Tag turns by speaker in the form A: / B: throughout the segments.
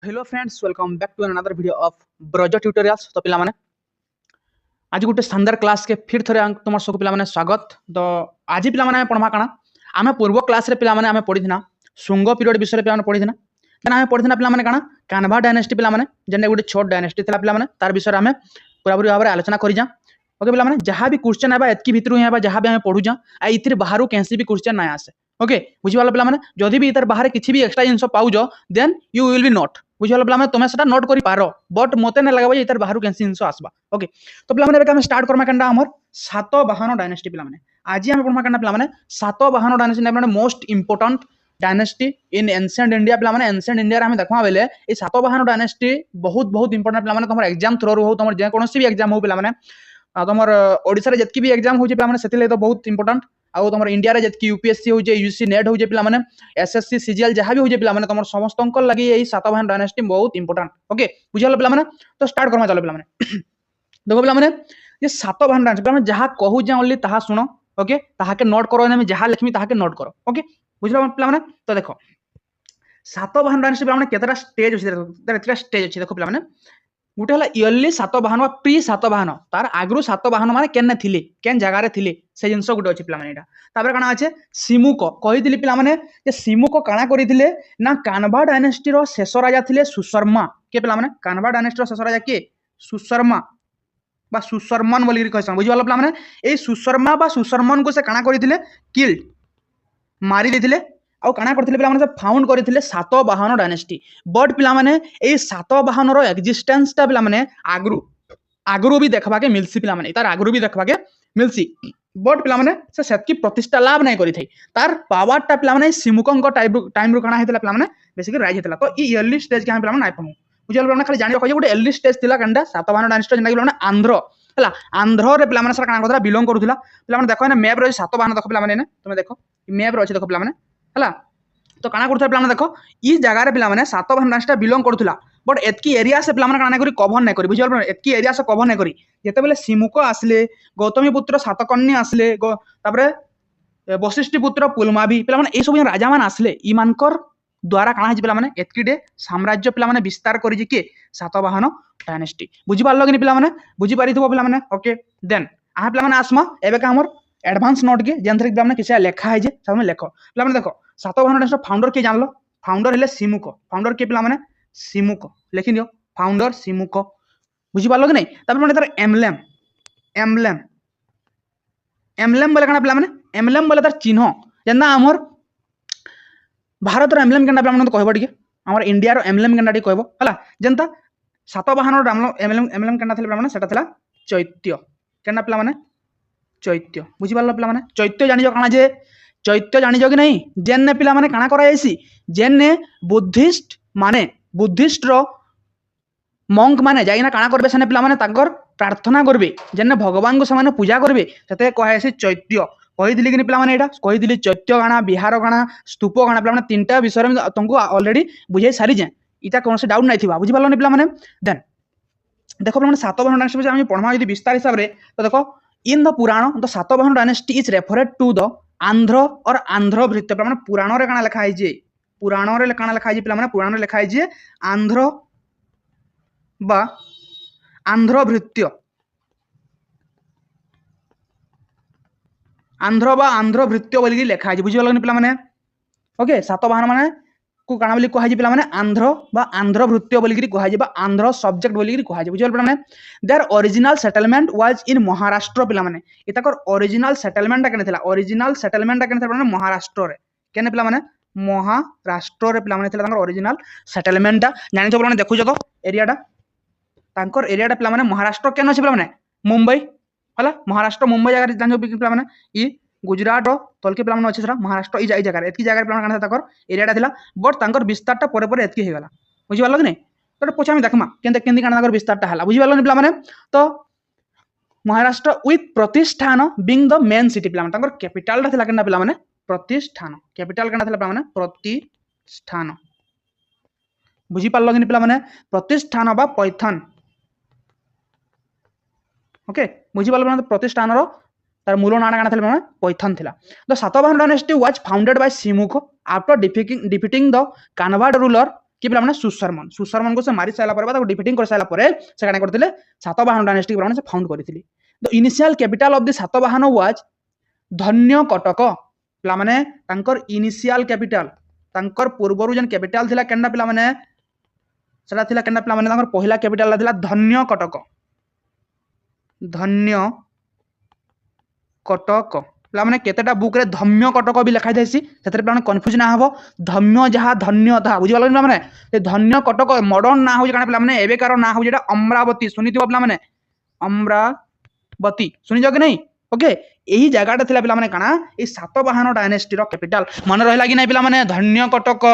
A: Hello friends, welcome back to another video of Braj tutorials. तो पिला माने आज गोटे शानदार क्लास के फिर थरे तुम सब पिला माने स्वागत। तो आज पिला माने पढ़मा काना आमे पूर्व क्लास रे पिला माने आमे पढ़िथिना शुंग पीरियड विषय पिला माने पढ़िथिना। देन आमे पढ़िथिना पिला माने काना कान्हा डायनेस्टी पिला माने जेने गोटे छोट डायनेस्टी थिला पिला माने तार विषय आमे पूरा पूरी भाव आलोचना करि जा। ओके पिला माने जहां भी क्वेश्चन आबा एतकी भितरु हेबा जहां भी आमे पढु जा आ इतिर बाहरु कैंसी भी क्वेश्चन ना आसे। ओके बुझी वाला पिला माने जदी भी इतर बाहर किछि भी एक्स्ट्रा जिंस पाउजो then you will be not बुझल पिला माने तुमे सेटा नोट करि पारो बट मते न लगाबो इतर बाहरु कैंसी जिंस आसबा। ओके तो पिला माने हम स्टार्ट करमा कंडा हमर सातवाहन डायनेस्टी पिला माने आज हम पढमा कंडा पिला माने सातवाहन डायनेस्टी माने most important dynasty in ancient India पिला माने एंशिएंट इंडिया रे हम देखमा बेले ए सातवाहन डायनेस्टी बहुत बहुत इंपोर्टेंट पिला माने तमर एग्जाम थ्रो हो तमर जे कोनोसी भी एग्जाम हो पिला माने तमर ओडिसा रे जतकी भी एग्जाम हो जे पिला माने सेतिले तो बहुत इंपोर्टेंट आउ तुम इंडिया रे जतकी यूपीएससी हो जे यूसी नेट हो जे पिला माने एसएससी सीजीएल जहां भी हो जे पिला माने तुम समस्तन लगी यही सातवाहन डायनेस्टी बहुत इंपोर्टेंट। ओके बुझल पिला माने तो स्टार्ट करमा चलो पिला माने देखो पिला माने ये सातवाहन डायनेस्टी पिला माने जहां कहू जे ओनली ताहा सुनो। ओके ताहा के नोट करो ने जहां लिखमी ताहा के नोट करो। ओके बुझल पिला माने तो देखो सातवाहन डायनेस्टी पिला माने केतरा स्टेज अछि देखो स्टेज अछि देखो पिला माने गोटे हला इयरली सातवाहन वा प्री सातवाहन तार आगरु सातवाहन माने केने थिले केन जगह रे थिले से जिंस गोटे अछि पिला माने एटा तापर काना अछि सिमुक कहिदिली पिला माने जे सिमुक काना करिथिले ना कान्हा डायनेस्टी रो शेष राजा थिले सुशर्मा के पिला माने कान्हा डायनेस्टी रो शेष राजा के सुशर्मा बा सुशर्मन बोली कहसन बुझिवाला पिला माने ए सुशर्मा बा सुशर्मन को से काना करिथिले किल मारी देथिले आउ काना करथिले पिला माने से फाउंड करथिले सातवाहन डायनेस्टी बट पिला माने ए सातवाहन रो एक्जिस्टेंस ता पिला माने आगरु भी देखबा के मिलसी पिला माने तार आगरु भी देखबा के मिलसी बट पिला माने से सेतकी प्रतिष्ठा लाभ नै करि थई तार पावर ता पिला माने सिमुकंग टाइम रो काना हेतला पिला माने बेसिकली राइज हेतला। तो ई अर्ली स्टेज के हम पिला माने नाइ पनु बुझल पिला माने खाली जानि रखो जे गोटे अर्ली स्टेज थिला कंडा सातवाहन डायनेस्टी जेना पिला माने आंध्र हला आंध्र रे पिला माने सर काना करथला बिलोंग करूथला पिला माने देखो ने मैप रो सातवाहन देखो पिला माने ने तुमे देखो मैप रो अछि देखो पिला माने हला तो काना करथला पिला माने देखो ई जगह रे पिला माने सातवाहन डायनेस्टी बिलोंग करूथला बट एतकी एरिया से पिला माने काना करी कवर नै करी बुझल एतकी एरिया से कवर नै करी जेते बेले सिमुक आसले गौतमी पुत्र सातकर्णी आसले तापरे वशिष्ठ पुत्र पुलमावी पिला माने ए सब राजा मान आसले ई मानकर द्वारा काना हिज पिला माने एतकी डे साम्राज्य पिला माने विस्तार करी जे के सातवाहन डायनेस्टी बुझि पारलो कि पिला माने बुझि पारिथबो पिला माने। ओके देन आ पिला माने आसमा एबे का हमर एडवांस नोट के जेंथरे पिला माने किछा लेखा है जे सब में लेखो पिला माने देखो सातवाहन डायनेस्टी फाउंडर के जानलो फाउंडर हेले सिमुक फाउंडर के पिला माने सिमुक लिखि दियो फाउंडर सिमुक बुझि पारलो कि नै तापर माने तार एम्बलेम एम्बलेम एम्बलेम बोले काना पिला माने एम्बलेम बोले तार चिन्ह जेना हमर भारत रो एम्बलेम केना पिला माने कहबो ठीक हमर इंडिया रो एम्बलेम केना ठीक कहबो हला जेंता सातवाहन रो एम्बलेम केना थिला पिला माने सेटा थिला चैत्य केना पिला माने चैत्य बुझि पारलो पिला माने चैत्य जानि जो काना जे चैत्य जानि जो कि नै जेन पिला माने काना करा जायसी जेन बुद्धिस्ट रो मंक माने जाइना काना करबे सने पिला माने ताकर प्रार्थना करबे जेन भगवान को समान पूजा करबे सेते कहैसी चैत्य कहि दिली कि पिला माने एटा कहि दिली चैत्य गाना बिहार गाना स्तूप गाना पिला माने तीनटा विषय में तुमको ऑलरेडी बुझाई सारी जे इटा कोन से डाउट नै थिबा बुझि पारलो नि पिला माने। देन देखो पिला माने सातवाहन डायनेस्टी हम पढमा यदि विस्तार हिसाब रे तो देखो in the Purana the Satavahana dynasty is referred to the Andhra or Andhra भृत्य पिला माने पुराण रे काना लिखा है जे पुराण रे काना लिखा है जे पिला माने पुराण रे लिखा है जे आंध्र बा आंध्र भृत्य आंध्र बा आंध्र भृत्य बोली लिखा है बुझि पारलो पिला माने। ओके सातवाहन माने को काना बोली कहै जे पिला माने आंध्र बा आंध्र भृत्य बोली कहै जे बा आंध्र सब्जेक्ट बोली कहै जे बुझि पारलो पिला माने। Their original settlement was in Maharashtra पिला माने एताकर ओरिजिनल सेटलमेंट केने थिला ओरिजिनल सेटलमेंट केने थिला माने महाराष्ट्र रे केने पिला माने महाराष्ट्र रे पिला माने थिला तांकर ओरिजिनल सेटलमेंट ता जानि छ पिला माने देखु जको एरिया ता तांकर एरिया ता पिला माने महाराष्ट्र केन अछि पिला माने मुंबई हला महाराष्ट्र मुंबई जगह जानि पिला माने ई गुजरात रो तलके पिला माने अछि सरा महाराष्ट्र ई जगह एतकी जगह पिला माने ताकर एरिया ता थिला बट तांकर विस्तार ता परे परे एतकी हे गला बुझि पारलो कि नै तो पछे हम देखमा केनते केंदी काना ताकर विस्तार ता हला बुझि पारलो नि पिला माने। तो महाराष्ट्र विथ प्रतिष्ठान बिंग द मेन सिटी पिला माने तांकर कैपिटल ता थिला केना पिला माने प्रतिष्ठान कैपिटल केना थिला पिला माने प्रतिष्ठान बुझि पारलो कि पिला माने प्रतिष्ठान बा पैथन। ओके बुझि पारलो माने प्रतिष्ठान रो तार मूल नाना काना थिला माने पैथन थिला। The Satavahana dynasty was founded by Simuk after defeating the Kanha ruler कि पिला माने सुशर्मन को से मारी साला पर डिफिटिंग कर साला पर से काना करथिले सातवाहन डायनेस्टी पिला माने से फाउंड करथिले the initial capital of the Satavahana was धन्य कटक पिला माने तांकर इनिशियल कैपिटल तांकर पूर्वरु जन कैपिटल थिला केनडा पिला माने सेटा थिला केनडा पिला माने तांकर पहिला कैपिटल थिला धन्य कटक पिला माने केतेटा बुक रे धम्य कटक भी लिखा जायसी सेतरे पिला माने कंफ्यूज ना हबो धम्य जहा धन्य ता बुझि पालो माने ते धन्य कटक मॉडर्न ना हो काना पिला माने एबे कार ना हो जेटा अमरावती सुनिथिबो पिला माने अमरावती सुनि जाओ कि नहीं ओके यही जगहटा थिला पिला माने काना ए सातवाहन डायनेस्टी रो कैपिटल मन रहला कि नै पिला माने धन्य कटक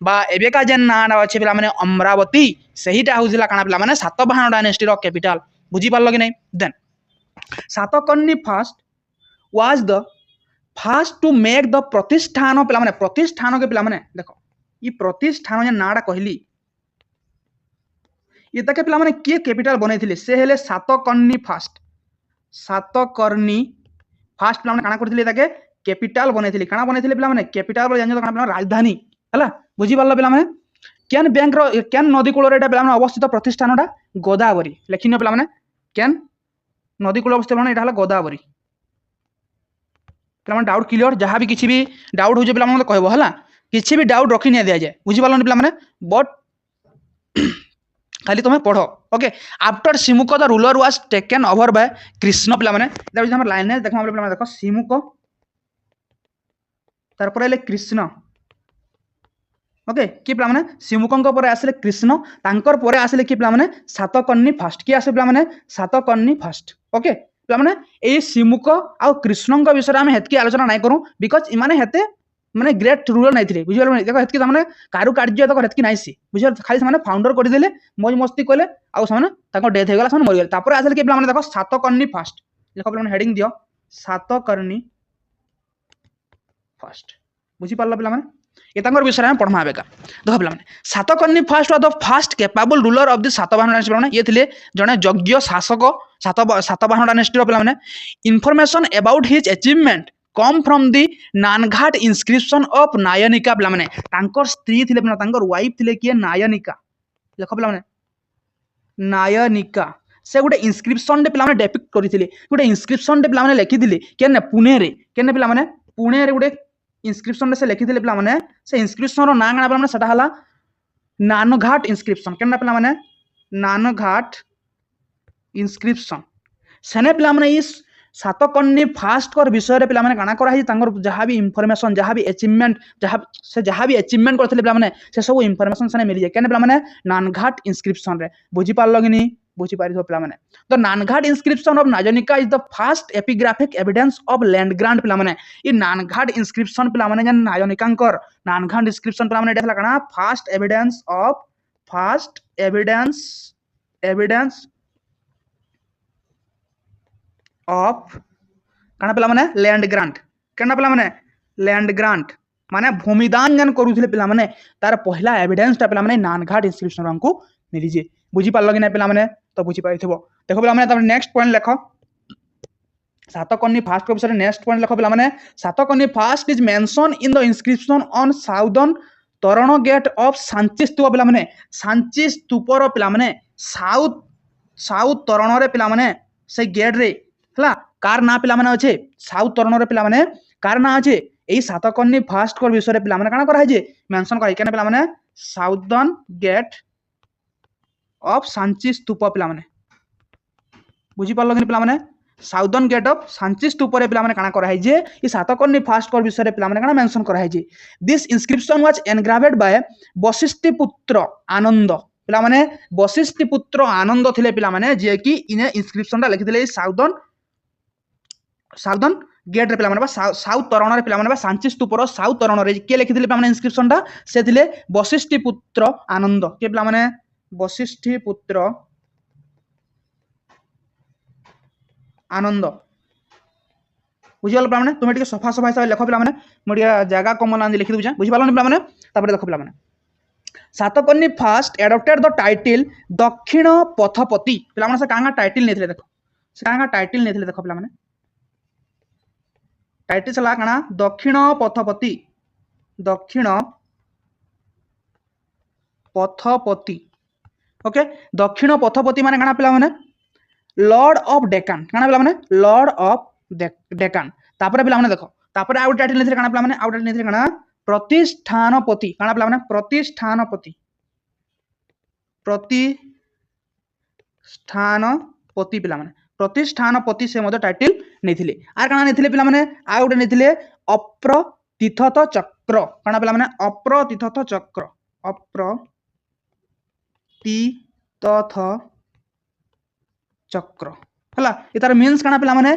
A: बा एबेका जेन नाडा अछि पिला माने अमरावती सहीटा होजिला काना पिला माने सातवाहन डायनेस्टी रो कैपिटल बुझि पालो कि नै then Satakarni first was the first to make the Pratishthan पिला माने प्रतिष्ठान के पिला माने देखो ई प्रतिष्ठान जे नाडा कहली ये तके पिला माने के कैपिटल बनैथिले से हेले सातकर्णी फर्स्ट पिला माने काना करथिले ताके कैपिटल बनैथिले काना बनैथिले पिला माने कैपिटल बोले जानि तो काना पिला राजधानी हला बुझि पारलो पिला माने केन बैंक रो केन नदी कूल रे एटा पिला माने अवस्थित प्रतिष्ठानटा गोदावरी लेखिनो पिला माने केन नदी कूल अवस्थित माने एटा हला गोदावरी पिला माने डाउट क्लियर जहां भी किछि भी डाउट हो जे पिला माने कहबो हला किछि भी डाउट रखि नै दिया जाय बुझि पारलो पिला माने बट खाली तुम्हें पढ़ो okay after Simuk the ruler was taken over by Krishna पिला माने देखो हमर लाइनेज देखो पिला माने देखो सिमुक तार पर ले कृष्ण ओके कि पिला माने सिमुकंक पर आसले कृष्ण तांकर पर आसले कि पिला माने सातकर्णी फर्स्ट कि आसे पिला माने सातकर्णी फर्स्ट ओके पिला माने ए सिमुक आ कृष्णंक विषय हम हेतकी आलोचना नै करू बिकॉज़ इ माने हेते माने ग्रेट रूलर नै थिले बुझियो देखो हेतकी माने कारू कार्य तक हेतकी नाइसी बुझियो खाली माने फाउंडर कर देले मौज मस्ती कले आ माने ताको डेथ हे गला माने मरि गेल तापर आसले कि पिला माने देखो सातकर्णी फर्स्ट देखो पिला माने हेडिंग दियो सातकर्णी फर्स्ट बुझि पारला पिला माने ये तांकर विषय में पढ़मा बेका देखो पिला माने Satakarni first was the first capable ruler of the Satavahana dynasty पिला माने ये थिले जने योग्य शासक सातवाहन डायनेस्टी पिला माने information about his achievement come from the Naneghat inscription of Nayanika पिला माने तांकर स्त्री थिले पिला तांकर वाइफ थिले किए नायनिका देखो पिला माने नायनिका से गोटे इंस्क्रिप्शन डे पिला माने डेपिक्ट करिथिले गोटे इंस्क्रिप्शन डे पिला माने लिखि दिले केने पुणे पिला माने पुणे रे गोटे इंस्क्रिप्शन से लिखि दिले पिला माने से इंस्क्रिप्शन रो नाम पिला माने सेटा हला नानघाट इंस्क्रिप्शन केना पिला माने नानघाट इंस्क्रिप्शन सेने पिला माने इस सातकर्णी फास्ट कर विषय रे पिला माने काना करा हि तांगर जहां भी इंफॉर्मेशन जहां भी अचीवमेंट जहां भी अचीवमेंट करथिले पिला माने से सब इंफॉर्मेशन सने मिली जाय केने पिला माने नानघाट इंस्क्रिप्शन रे बुझी पारलो कि नी बुझी पारिथो पिला माने the Naneghat inscription of Nayanika is the first epigraphic evidence of land grant पिला माने इ नानघाट इंस्क्रिप्शन पिला माने जन नायनिकांकर नानघाट इंस्क्रिप्शन पिला माने देखला काना फर्स्ट एविडेंस ऑफ काना पिला माने लैंड ग्रांट केना पिला माने लैंड ग्रांट माने भूमिदान जन करूथिले पिला माने तार पहिला एविडेंस ता पिला माने नानघाट इंस्क्रिप्शन हमको मिली जे बुझी पारलो कि नै पिला माने तो बुझी पाइथबो देखो पिला माने तब नेक्स्ट पॉइंट लिखो सातकर्णी फास्ट के विषय नेक्स्ट पॉइंट लिखो पिला माने Satakarni fast is mention in the inscription on southern तोरण गेट ऑफ सांची स्तूप पिला माने सांची स्तूप रो पिला माने साउथ तोरण रे पिला माने से गेट रे हला कार ना पिला माने अछि साउथ तोरण रे पिला माने कार ना अछि एई सातकर्णी फास्ट कर विषय रे पिला माने काना करा जे मेंशन करै केने पिला माने साउदर्न गेट ऑफ सांची स्तूप पिला माने बुझी पारलो कि पिला माने साउदर्न गेट ऑफ सांची स्तूप रे पिला माने काना करा जे ई सातकर्णी फास्ट कर विषय रे पिला माने काना मेंशन करा जे this inscription was engraved by Vashishtha Putra Anand पिला माने वशिष्ठ पुत्र आनंद थिले पिला माने जे कि इने इंस्क्रिप्शन ता लिखि दिले साउदर्न गेट रे पिला माने साउथ तोरण रे पिला माने सांची स्तूप रो साउथ तोरण रे के लिखि दिले पिला माने इंस्क्रिप्शन ता से थिले वशिष्ठ पुत्र आनंद के पिला माने वशिष्ठ पुत्र आनंद बुझियल पिला माने तुमे टिके सफा सफा हिसाब लिखो पिला माने मोडिया जागा कमल आंदी लिखि दुजा बुझि पालो पिला माने तापर देखो पिला माने Satakarni fast adopted the title दक्षिण पथपति पिला माने से कांगा टाइटल नेथिले देखो से कांगा टाइटल नेथिले देखो पिला माने टाइटल चला काना दक्षिण पथपति ओके दक्षिण पथपति माने काना पिला माने लॉर्ड ऑफ डेकान काना पिला माने लॉर्ड ऑफ डेकान तापर पिला माने देखो तापर आउट टाइटल नेथिले काना पिला माने आउट टाइटल नेथिले काना प्रतिष्ठानपति काना पिला माने प्रतिष्ठानपति प्रतिष्ठानपति पिला माने प्रतिष्ठानपति से मते टाइटल नेथिले आर काना नेथिले पिला माने आउट नेथिले अप्रतिथत चक्र काना पिला माने अप्रतिथत चक्र अप्रतिथत चक्र हला इतार मीन्स काना पिला माने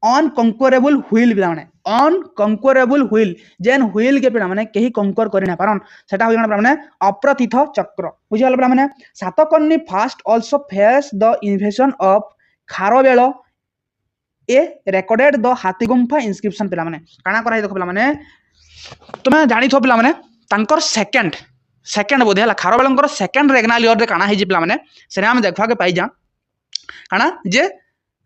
A: अनकंकरेबल व्हील पिला माने अनकंकरेबल व्हील जेन व्हील के पिला माने केही कंकर करि ना पारन सेटा होय पिला माने अप्रतिथ चक्र बुझियाल पिला माने Satakarni first also face the invasion of Kharavela a recorded the Hathigumpha inscription पिला माने काना कराई देखो पिला माने तुमे जानि थो पिला माने तांकर सेकंड बोधे हला खारबेलंकर सेकंड रेगनाल ईयर रे काना हे जे पिला माने सेना हम देखवा के पाई जा काना जे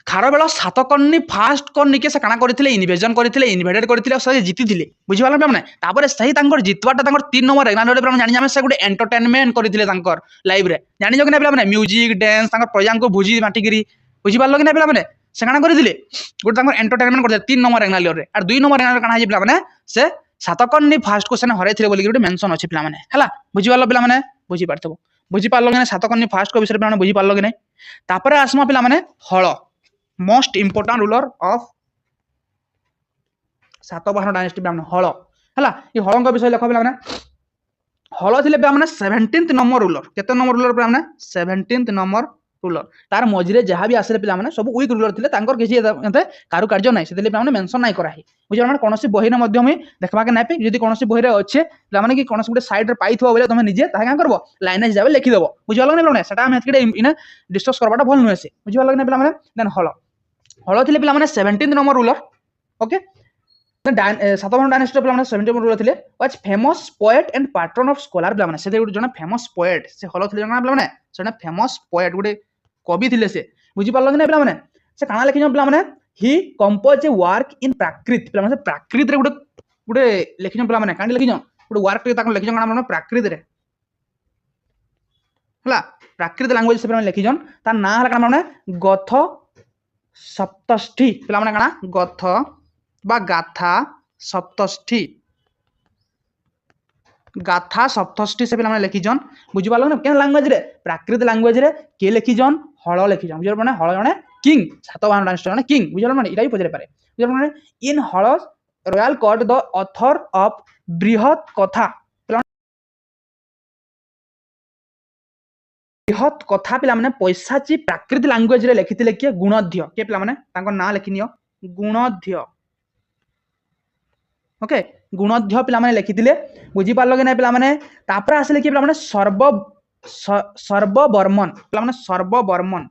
A: खारबेल सातकर्णी फास्ट कर्णी के से काना करथिले इन्वेजन करथिले इन्वेडेड करथिले से जीतिथिले बुझि पाला माने तापर सही तांकर जितवाटा तांकर 3 नंबर रेगनाल रे पिला जानि जामे से गुटे एंटरटेनमेंट करथिले तांकर लाइव रे जानि जो कि ना पिला माने म्यूजिक डांस तांकर प्रजा को भुजी माटी गिरी बुझि पालो कि ना पिला माने से काना करथिले गुटे तांकर एंटरटेनमेंट करथिले 3 नंबर रेगनाल रे और 2 नंबर रेगनाल काना हे पिला माने से सातकर्णी फास्ट को सेना हराइथिले बोली गुटे मेंशन अछि पिला माने हला बुझि पालो पिला माने बुझि पारथबो बुझि पालो कि ना सातकर्णी फास्ट को विषय पिला माने बुझि पालो कि नै तापर आसमा पिला माने Hala most important ruler of Satavahana dynasty पिला माने हळ हला ई हळंक विषय लेख पिला माने हळ थिले पिला माने 17th नंबर रूलर केते नंबर रूलर पिला माने 17th नंबर रूलर तार मझिरे जहाँ भी आसले पिला माने सब वीक रूलर थिले तांकर किछि एते कारू कार्य नै सेते पिला माने मेंशन नै करा है बुझिया माने कोनोसी बही न मध्यम ही देखबा के नापे यदि कोनोसी बही रे अच्छे पिला माने कि कोनोसी गुटे साइड रे पाइथबो बोले तमे निजे ताहा का करबो लाइनेज जाबे लिखि देबो बुझिया लागने पिला माने सेटा हम हेतकिडे इने डिस्कस करबाटा भल नसे बुझिया लागने पिला माने देन हळ हळ थिले पिला माने 17th number ruler okay Satavahana dynasty पिला माने 17th नंबर रूलर थिले was famous poet and pattern of scholar पिला माने से गुटे जने फेमस पोएट से हळ थिले जने पिला माने सेने फेमस पोएट गुटे कवि थिले से बुझि पारलो कि ना पिला माने से काना लिखि पिला माने ही कंपोज ए वर्क इन प्राकृत पिला माने प्राकृत रे गुटे लिखि पिला माने कांडी लिखि गुटे वर्क रे ताको लिखि काना माने प्राकृत रे हला प्राकृत लैंग्वेज से पिला माने लिखि तार ना हला काना माने गथ सप्तष्ठी पिला माने काना गथ बा गाथा सप्तष्ठी गाथा सप्तष्ठी से पिला माने लिखि बुझि पारलो ना केन लैंग्वेज रे प्राकृत लैंग्वेज रे के लिखि हळ लिखि बुझियो माने हळ जने किंग सातवाहन डायनेस्टी जने किंग बुझियो माने इटा भी पजरे पारे बुझियो माने in Hala royal court the author of Brihat Katha बृहत कथा पिला माने पैसाची प्राकृत लैंग्वेज रे लिखिथिले के गुणध्य के पिला माने तांको ना लिखिनियो गुणध्य ओके गुणध्य पिला माने लिखिथिले बुझि पारलो कि नै पिला माने तापर आसले कि पिला माने सर्ववर्मन पिला माने सर्ववर्मन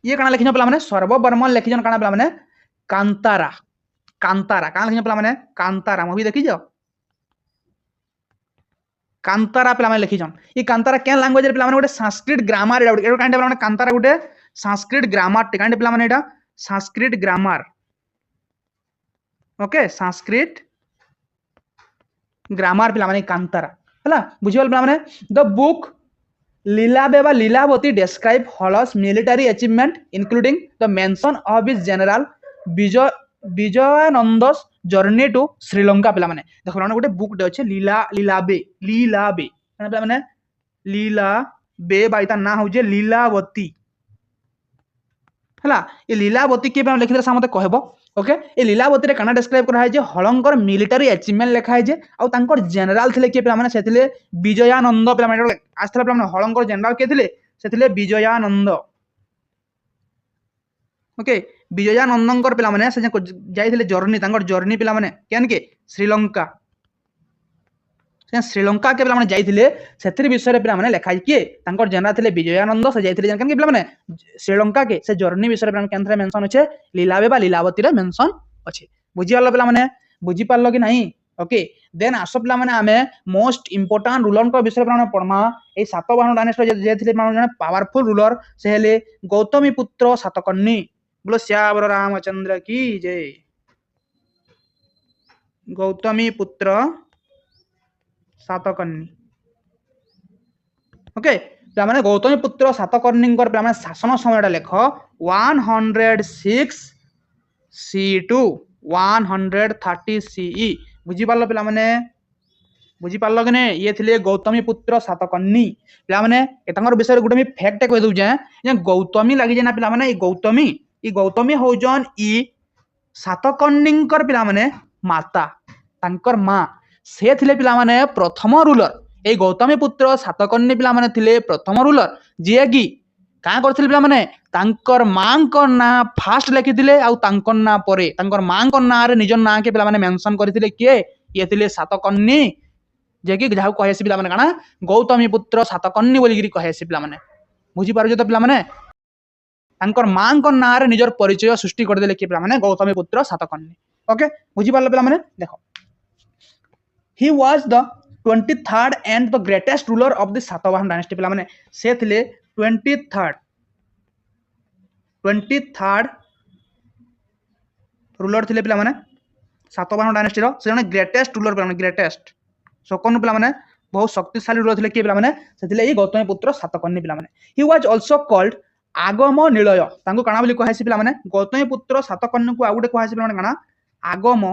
A: ये काना लिखिनो पिला माने सर्ववर्मन लिखिजन काना पिला माने कांतारा कांतारा काना लिखिनो पिला माने कांतारा मूवी देखि जाओ कांतारा पिला माने लिखिजन ई कांतारा केन लैंग्वेज रे पिला माने गुटे संस्कृत ग्रामर एडा कांडे पिला माने कांतारा गुटे संस्कृत ग्रामर टिकांडे पिला माने एडा Sanskrit grammar okay Sanskrit grammar पिला माने कांतारा हला बुझिवल पिला माने द बुक लीलाबे बा लीलावती describe हलस military achievement including the mention of his general विजयानंद's journey to Sri Lanka पिला माने देखो ना गोटे बुक डे अछि लीलाबे पिला माने लीलाबे बाइता ना हो जे लीलावती हला ए लीलावती के लिखि दे सामते कहबो ओके ए लीलावती रे काना डिस्क्राइब करा है जे हलंकर मिलिटरी अचीवमेंट लिखा है जे आ तांकर जनरल थिले के पिला माने सेथिले विजयानंद पिला माने आस्थला पिला माने हलंकर जनरल के थिले सेथिले विजयानंद ओके विजयानंदंकर पिला माने से जाइथिले जर्नी तांकर जर्नी पिला माने केन के श्रीलंका से श्रीलंका के पिला माने जाइथिले सेथिर विषय रे पिला माने लिखा है के तांकर जनरल थिले विजयानंद से जाइथिले केन के पिला माने श्रीलंका के से जर्नी विषय रे पिला केन रे मेंशन अछि लीलाबे बा लीलावती रे मेंशन अछि बुझियालो पिला माने बुझि पारलो कि नहीं ओके देन आसो पिला माने हमें मोस्ट इंपोर्टेंट रूलर को विषय रे पढमा ए सातवाहन डायनेस्टी जे थिले माने पावरफुल रूलर से हेले गौतमी पुत्र सातकर्णी बोलो श्यावर रामचंद्र की जय। गौतमी पुत्र सातकर्णी ओके पिलाने गौतमी पुत्र सातकर्णी पिलाने शासन समय लेख 106 C2 130 CE बुझीपार पिलाने बुझीपार कि नहीं ये थे गौतमी पुत्र सातकर्णी पिलाने विषय गोटे फैक्ट कह दूचे गौतमी लगी ना पिलाने गौतमी हौजन इ सातकर्णी पिलाने माता तांकर माँ से थिले पिलाने प्रथम रूलर ये गौतमी पुत्र सातकर्णी पिलाने थिले प्रथम रूलर जी कि क्या करथिले पिलाने तांकर माँ ना फास्ट लिखिथिले आउ तांकर ना परे तांकर माँ ना रे निजर ना के पिलाने मेंशन करथिले किए ये थिले सातकर्णी जे कि जहाँ कहे पिलाने काना गौतमी पुत्र सातकर्णी बोलिकी कहे पिलाने बुझी पारुछ तो पिलाने तांकर माँ ना रे निजर परिचय सृष्टि करदेले कि पिलाने गौतमी पुत्र सातकर्णी ओके बुझी पारले पिलाने देखो he was the 23rd and the greatest ruler of the Satavahan dynasty पिलाने से थिले 23rd रूलर थिले पिलाने सातवाहन डायनेस्टी रो से जने ग्रेटेस्ट रूलर पिलाने ग्रेटेस्ट सकन पिलाने बहुत शक्तिशाली रूलर थिले कि पिलाने से थिले ई गौतमी पुत्र सातकर्णी पिलाने he was also called आगम निलय तांको काना बोली कहैसी पिलाने गौतमी पुत्र सातकर्णी को आगुटे कहैसी पिलाने काना आगम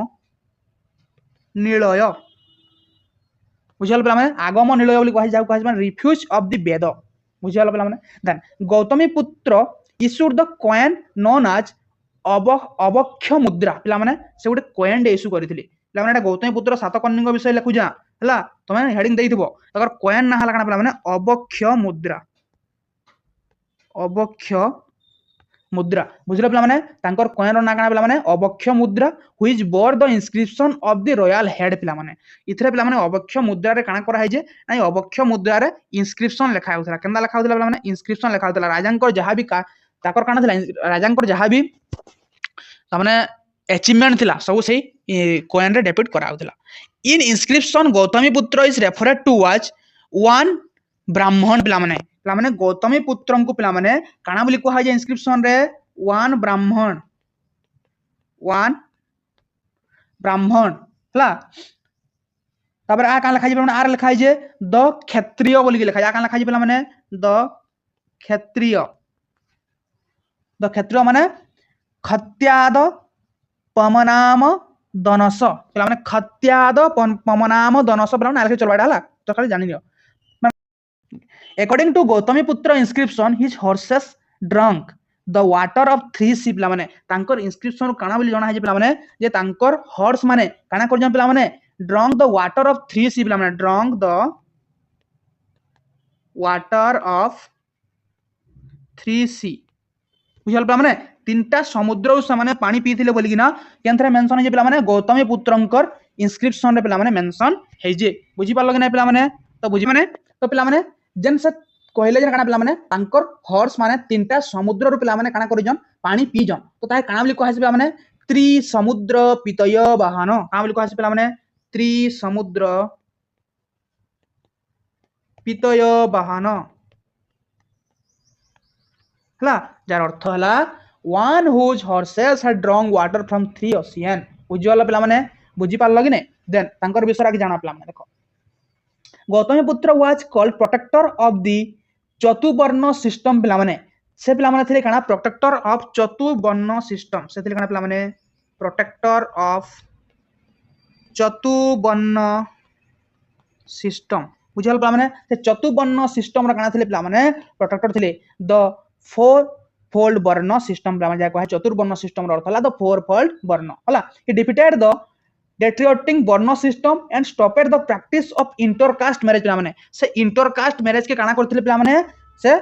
A: निलय बुझल पिलाने आगम निलय बोली कहै जाउ कहै रिफ्यूज ऑफ द वेद बुझल पिलाने देन गौतमी पुत्र issued the coin known as अवक्ष मुद्रा पिलाने से गोटे कॉइन इश्यू करथिले पिलाने गौतमी पुत्र सातकर्णी विषय लिखुजा हला तमे हेडिंग देइथिबो अगर कॉइन ना हला काना पिलाने अवक्ष मुद्रा बुझले पिलाने तांकर कॉइन ना काना पिलाने अवक्ष मुद्रा which bore the inscription of the royal head पिलाने इथरे पिलाने अवक्ष मुद्रा रे काना करा है जे नै अवक्ष मुद्रा रे इंस्क्रिप्शन लिखा होतला केनदा लिखा होतला पिलाने इंस्क्रिप्शन लिखा होतला राजांकर जहां भी ताकर काना थिला राजांकर जहां भी तमने अचीवमेंट थिला सब से कॉइन रे डेपिट करा होतला इन inscription Gautamiputra is referred to was one Brahmin पिलाने पिलाने गौतमी पुत्र को पिलाने काना बोली कहा जाय इंस्क्रिप्शन रे वन ब्राह्मण हला तापर आ काना लिखा जे आर लिखा जे द क्षत्रिय बोली के लिखा जा काना लिखा जे पिलाने द क्षत्रिय माने खत्याद पमनाम दनस पिलाने खत्याद पमनाम दनस पिलाने आलके चलबाडा हला तो खाली जानि लियो according to गौतमी पुत्र inscription his horses drunk the water of 3 sea पिलाने तांकर इंस्क्रिप्शन काना बोली जणा है जे पिलाने जे तांकर हॉर्स माने काना कर जन पिलाने drunk the water of 3 sea पिलाने drunk the water of 3 sea बुझल पिलाने तीनटा समुद्र से पानी पीथिले बोली कि ना केनथरे मेंशन है जे पिलाने गौतमी पुत्रंकर इंस्क्रिप्शन रे पिलाने मेंशन है जे बुझी पारलो कि नै पिलाने तो बुझी माने तो पिलाने जेन से कहले जे काना पिलाने तांकर हॉर्स माने तीनटा समुद्र रो पिलाने काना करिजन पानी पीजन तो ताहे काना बोली कहै छै पिलाने त्रि समुद्र पितय वाहन काना बोली कहै छै पिलाने त्रि समुद्र पितय वाहन हला जार अर्थ Hala one whose horses had drunk water from 3 ocean बुझिवाला पिलाने बुझी पारलो कि नै देन तांकर विषय आके जाना पिलाने देखो Gautami Putra was called protector of the Chaturvarna system पिलाने से पिलाने थिले काना प्रोटेक्टर ऑफ चतुवर्ण सिस्टम से थिले काना पिलाने प्रोटेक्टर ऑफ चतुवर्ण सिस्टम बुझल पिलाने से चतुवर्ण सिस्टम रा काना थिले पिलाने प्रोटेक्टर थिले द फोर फोल्ड वर्ण सिस्टम पिलाने जा कहे चतुर्वर्ण सिस्टम रा अर्थ हला द फोर फोल्ड वर्ण हला he defeated the detriating varna system and stopped the practice of intercaste marriage पिलाने से इंटरकास्ट मैरिज के काना करथिले पिलाने से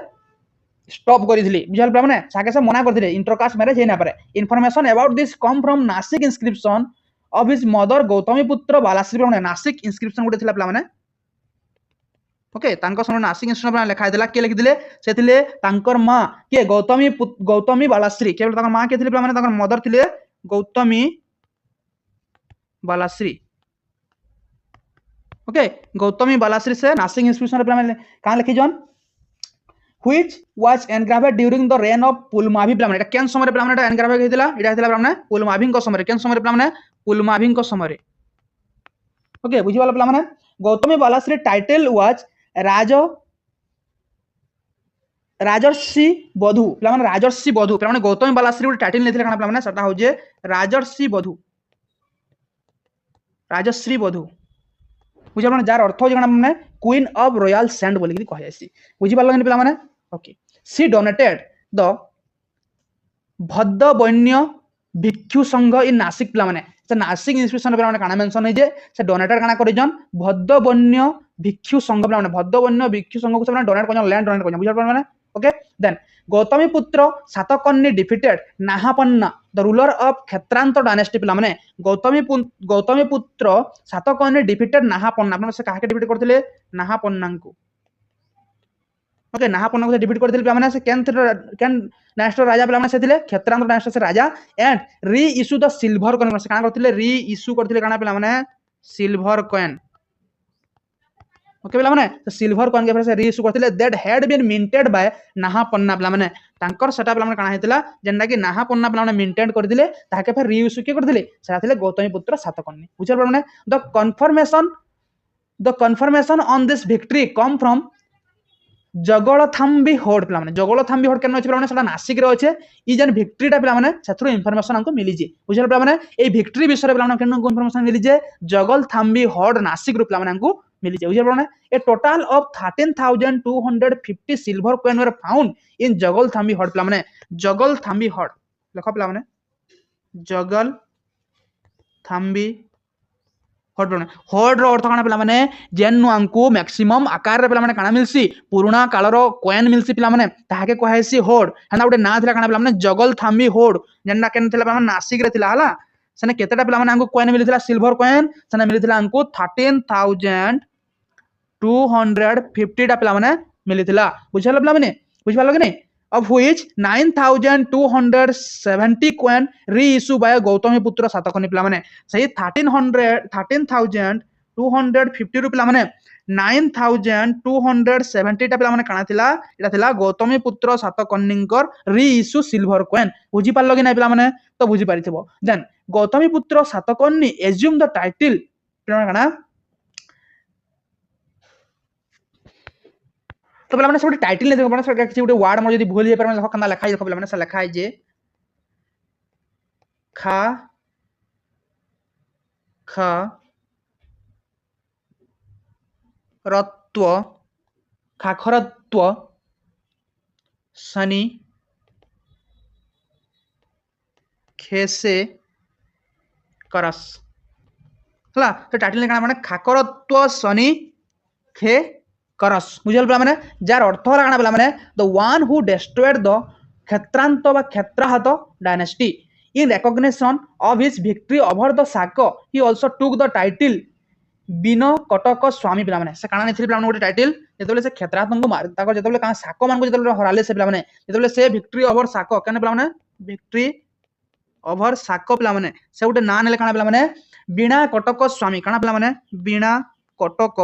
A: स्टॉप करिथिले बुझल पिलाने साके से मना करथिले इंटरकास्ट मैरिज हे ना पारे information about this come from Nashik inscription of his mother Gautami पुत्र बालाश्री पिलाने नासिक इंस्क्रिप्शन गुटे थिला पिलाने ओके तांकर समय नासिक इंस्क्रिप्शन पिलाने लिखा दिला के लिखि दिले से थिले तांकर मां के गौतमी बालाश्री केवल तांकर मां के थिले पिलाने तांकर मदर थिले गौतमी बालाश्री ओके गौतमी बालाश्री से नासिक इंस्क्रिप्शन पिलाने कहां लिखि जन which was engraved during the reign of Pulumavi पिलाने एटा केन समय पिलाने एटा एनग्रावेड हेतिला एटा हेतिला पिलाने पुलमावी को समय केन समय पिलाने पुलमावी को समय ओके बुझी पाला पिला माने गौतमी बालाश्री टाइटल वाज राजर्षि बधू पिला माने राजर्षि बधू पिला माने गौतमी बालाश्री गोटे टाइटल नेथिले काना पिला माने सेटा होजे राजर्षि बधू राजश्री बधू बुझी पाला जार अर्थ होजे काना माने क्वीन ऑफ रॉयल सैंड बोली कि कह जायसी बुझी पाला पिला माने ओके सी डोनेटेड द भद्दवन्य भिक्षु संघ इन नासिक पिला माने से नासिक इंस्पिरेशन पिला माने काना मेंशन है जे से डोनेटर काना करिजन भद्दवन्य भिक्षु संघ पिला माने भद्दवन्य भिक्षु संघ को से डोनेट करजन लैंड डोनेट करजन बुझा पाला माने okay then Gautami Putra Satakarni defeated Nahapana the ruler of Kshaharata dynasty पिला माने गौतमी पुत्र सातकर्णी डिफिटेड नाहापन्ना आपन से काहे के डिफिट करथिले नाहापन्ना को ओके नाहापन्ना को डिफिट करथिले पिला माने से केन नेक्स्ट राजा पिला माने से थिले क्षेत्रांत डायनेस्टी से राजा and re issue the silver coin से काना करथिले री इशू करथिले काना पिला माने सिल्वर कॉइन ओके पिला माने तो सिल्वर कॉइन के से री इशू करथिले that had been minted by Nahapana पिला माने तांकर सेटा पिला माने काना हेतिला जेंडा कि नाहापन्ना पिला माने मिंटेड करथिले ताके फिर री इशू के करथिले सेटा थिले गौतमी पुत्र सातकर्णी बुझल पिला माने the confirmation on this victory come from Jogalthembi hoard पिला माने जगलथाम्बी होड केन अछि पिला माने सेटा नासिक रे अछि ई जन विक्ट्रीटा पिला माने सेथरो इंफॉर्मेशन हमको मिली जे बुझल पिला माने ए विक्ट्री विषय पिला माने केन इंफॉर्मेशन मिली जे जगलथाम्बी होड नासिक रो पिला माने हमको मिली जे बुझल पिला माने a total of 13250 silver coin were found in Jogalthembi hoard पिला माने जगलथाम्बी होड लिखो पिला माने जगलथाम्बी होड रो अर्थ काना पिला माने जेनु हमको मैक्सिमम आकार रे पिला माने काना मिलसी पुराना कालर कॉइन मिलसी पिला माने ताहाके कहैसी होड हना उडे ना थिला काना पिला माने जगलथाम्बी होड जेना केन थिला पिला माने नासिक रे थिला हला सने केतेटा पिला माने हमको कॉइन मिलिथिला सिल्वर कॉइन सने मिलिथिला हमको 13250 टा पिला माने मिलिथिला बुझल पिला माने बुझ पालो कि नहीं of which 9270 coin reissue by Gautami Putra Satakarni पिला माने सही 13250 पिला माने 9270 टा पिला माने काना थिला एटा थिला गौतमी पुत्र सातकर्णीकर रीइश्यू सिल्वर कॉइन बुझी पारलो कि नै पिला माने तो बुझी पारिथिबो then Gautami Putra Satakarni assume the title पिला काना तो पिला माने सब टाइटल ने देखो माने सब किछि गुटे वर्ड म जदी भूल जे पर माने कना लिखा देखो पिला माने से लिखा है जे खा ख रत्व खाखरत्व शनि खेसे करस हला तो टाइटल ने काना माने खाखरत्व शनि खे करस बुझल पिला माने जार अर्थ होला काना पिला माने the one who destroyed the Kshaharata बा Kshaharata dynasty in recognition of his victory over the Saka he also took the title Benakataka स्वामी पिला माने से काना नेथिले पिला माने गोटे टाइटल जेतबले से क्षेत्राहत को मार ताको जेतबले का साको मान को जेतबले हराले से पिला माने जेतबले से विक्ट्री ओवर साको केने पिला माने विक्ट्री ओवर साको पिला माने से गोटे ना नेले काना पिला माने बिना कटक स्वामी काना पिला माने बिना कटक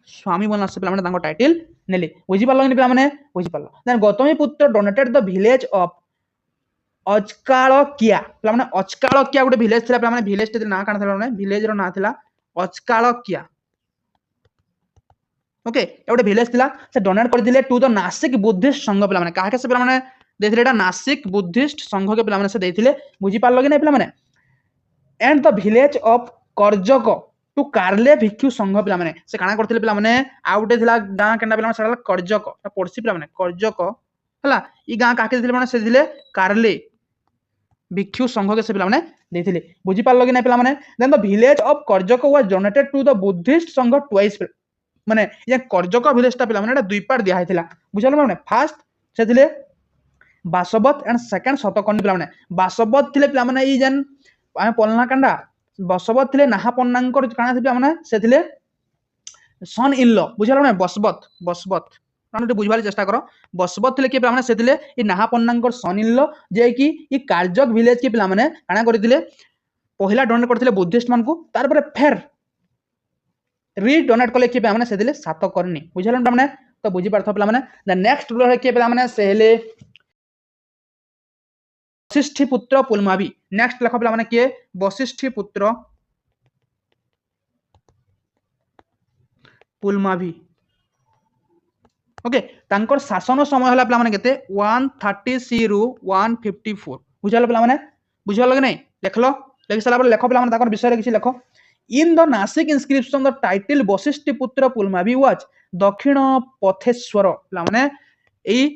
A: स्वामी बनला से पिला माने तांको टाइटल नेले बुझी पालो कि पिला माने बुझी पालो देन गौतमी पुत्र डोनेटेड द विलेज ऑफ अचकालकिया पिला माने अचकालकिया गोटे विलेज थिला पिला माने विलेज ते ना काना थिला माने विलेज रो ना थिला अचकालकिया ओके ए गोटे विलेज थिला से डोनेट कर दिले टू द नासिक बुद्धिस्ट संघ पिला माने काहे के से पिला माने देथिले एटा नासिक बुद्धिस्ट संघ के पिला माने से देथिले बुझी पालो कि नै पिला माने and the village of Karajaka to Karle भिक्षु संघ पिला माने से काना करथिले पिला माने आउटे थिला गां केना पिला माने सेला करजक पड़सी पिला माने करजक हला ई गां काके दिले माने से दिले कार्ले भिक्षु संघ के से पिला माने देथिले बुझी पारलो कि नै पिला माने then the village of Karajaka was donated to the Buddhist Sangha twice माने ये करजक विलेज ता पिला माने एटा दुई पार्ट दिया हैथिला बुझल माने फर्स्ट से दिले बासवत एंड सेकंड शतकर्णी पिला माने बासवत थिले पिला माने ई जन आमे पलना कांडा बसवत थिले नाहापन्नांकर काना थिले माने से थिले सन इन लॉ बुझल माने बसवत माने बुझबाले चेष्टा करो बसवत थिले के पिला माने से थिले ई नाहापन्नांकर सन इन लॉ जे कि ई कार्जक विलेज के पिला माने काना करथिले पहिला डोनेट करथिले बुद्धिस्ट मान को तार पर फेर री डोनेट कले के पिला माने से थिले सातकर्णी बुझल माने तो बुझी पारथो पिला माने द नेक्स्ट रूलर के पिला माने से हेले वशिष्ठी पुत्र पुलमावी नेक्स्ट लेख पिला माने के वशिष्ठी पुत्र पुलमाभी ओके तांकर शासन समय हला पिला माने केते 130 रु 154 बुझालो पिला माने बुझालो कि नहीं देखलो लेखि साला लेखो पिला माने ताकर विषय किछि लेखो in the Nasik inscription the title Vashishthaputra Pulumavi was Dakshinapatheshwara पिला माने एई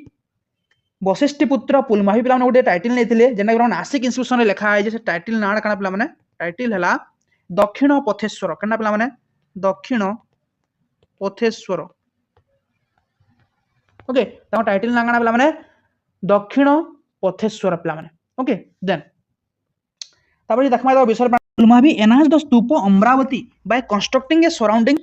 A: वशिष्ठपुत्र पुलमावी पिला माने गोटे टाइटल नेथिले जेना कि नासिक इंस्क्रिप्शन रे लेखा है जे टाइटल नाडा काना पिला माने टाइटल हला दक्षिण पथेश्वर केना पिला माने दक्षिण पथेश्वर ओके ताको टाइटल ना काना पिला माने दक्षिण पथेश्वर पिला माने ओके देन तापर देखमा द विषय Pulumavi enhance the stupa Amaravati by constructing a surrounding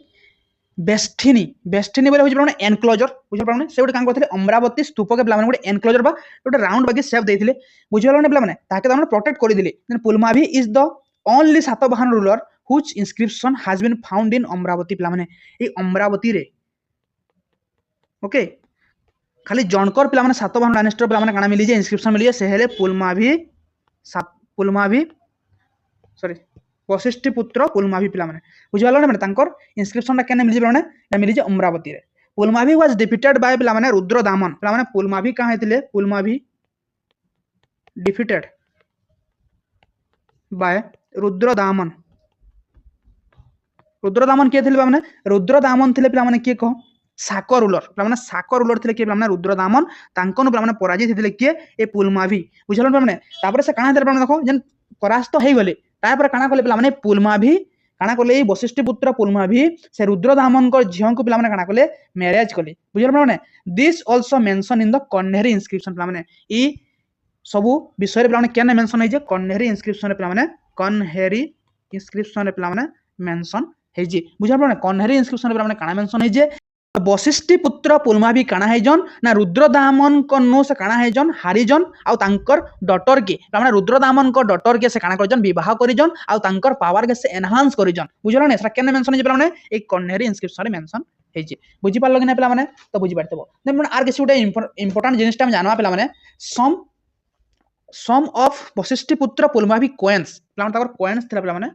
A: बेस्टिनी बेस्टिनी बोले होय पिला माने एनक्लोजर बुझ पाउने से गोटे काम करथिले अमरावती स्तूप के पिला माने गोटे एनक्लोजर बा गोटे राउंड बाकी शेप देथिले बुझ पाउने पिला माने ताके ताने प्रोटेक्ट करि दिले then Pulumavi is the only Satavahana ruler which inscription has been found in Amaravati पिला माने ए अमरावती रे ओके खाली जनकर पिला माने सातवाहन डायनेस्टी पिला माने काना मिली जे इंस्क्रिप्शन मिली जे से हेले पुलमावी सॉरी वशिष्ठपुत्र पुलमावी पिला माने बुझालो ना माने तांकर इंस्क्रिप्शन ता केने मिली जे माने मिली जे अमरावती रे पुलमावी वाज डिफीटेड बाय पिला माने रुद्रदामन पिला माने पुलमावी का हेतिले पुलमावी डिफीटेड बाय रुद्रदामन रुद्रदामन के थिले माने रुद्रदामन थिले पिला माने के कह साको रूलर माने साको रूलर थिले के माने रुद्रदामन तांकन माने पराजित थिले के ए पुलमावी बुझलो माने तापर से काना थिले देखो जन परास्त हे गले तापर काना कले माने पुलमावी काना कले ए वशिष्ठपुत्र पुलमावी से रुद्रदामन को झियो को माने काना कले मैरिज कले बुझलो माने this also mention in the Kanheri inscription माने ई सबु विषय रे माने केने मेंशन हे जे कन्हेरी इंस्क्रिप्शन रे माने कन्हेरी इंस्क्रिप्शन रे माने मेंशन हे जे बुझलो माने कन्हेरी इंस्क्रिप्शन रे माने काना मेंशन हे जे वशिष्ठपुत्र पुलमावी काना है जन ना रुद्रदामन को नो से काना है जन हारिजन आउ तांकर डॉटर के माने रुद्रदामन को डॉटर के से काना करजन विवाह करिजन आउ तांकर पावर के से एनहांस करिजन बुझलो ने सरा केने मेंशन जे माने एक कन्हेरी इंस्क्रिप्शन रे मेंशन हे जे बुझि पारलो कि ना पिला माने तो बुझि पारतबो देन माने आर किसी उडे इंपोर्टेंट जिनिसटा हम जानवा पिला माने सम ऑफ वशिष्ठपुत्र पुलमावी कॉइन्स पिला माने ताकर कॉइन्स थिला पिला माने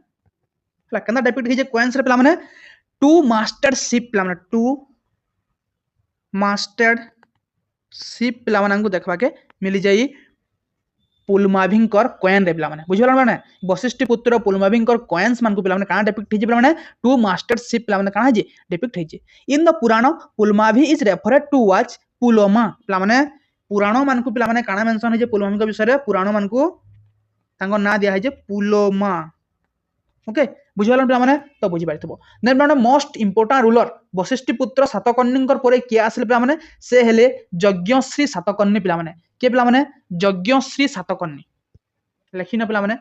A: पिला केना डिपिक्ट हे जे कॉइन्स रे पिला माने टू मास्टर्ड शिप पिला माने टू मास्टर्ड शिप पिला मानकु देखबा के मिली जाई पुलमावींकर कॉइन रे पिला माने बुझिबला माने वशिष्ठपुत्र पुलमावींकर कॉइन्स मानकु पिला माने काना डिपिक्ट हे जे पिला माने टू मास्टर्ड शिप पिला माने काना जे डिपिक्ट हे जे in the Purana Pulumavi is referred to वाच पुलोमा पिला माने पुराण मानकु पिला माने काना मेंशन हे जे पुलमावी के विषय रे पुराण मानकु तांको ना दिया हे जे पुलोमा ओके बुझिबला पिला माने तो बुझि पारिथबो देन माने मोस्ट इंपोर्टेंट रूलर वशिष्ठपुत्र सातकर्णींकर परे के आसले पिला माने से हेले यज्ञश्री सातकर्णी पिला माने के पिला माने यज्ञश्री सातकर्णी लेखिना पिला माने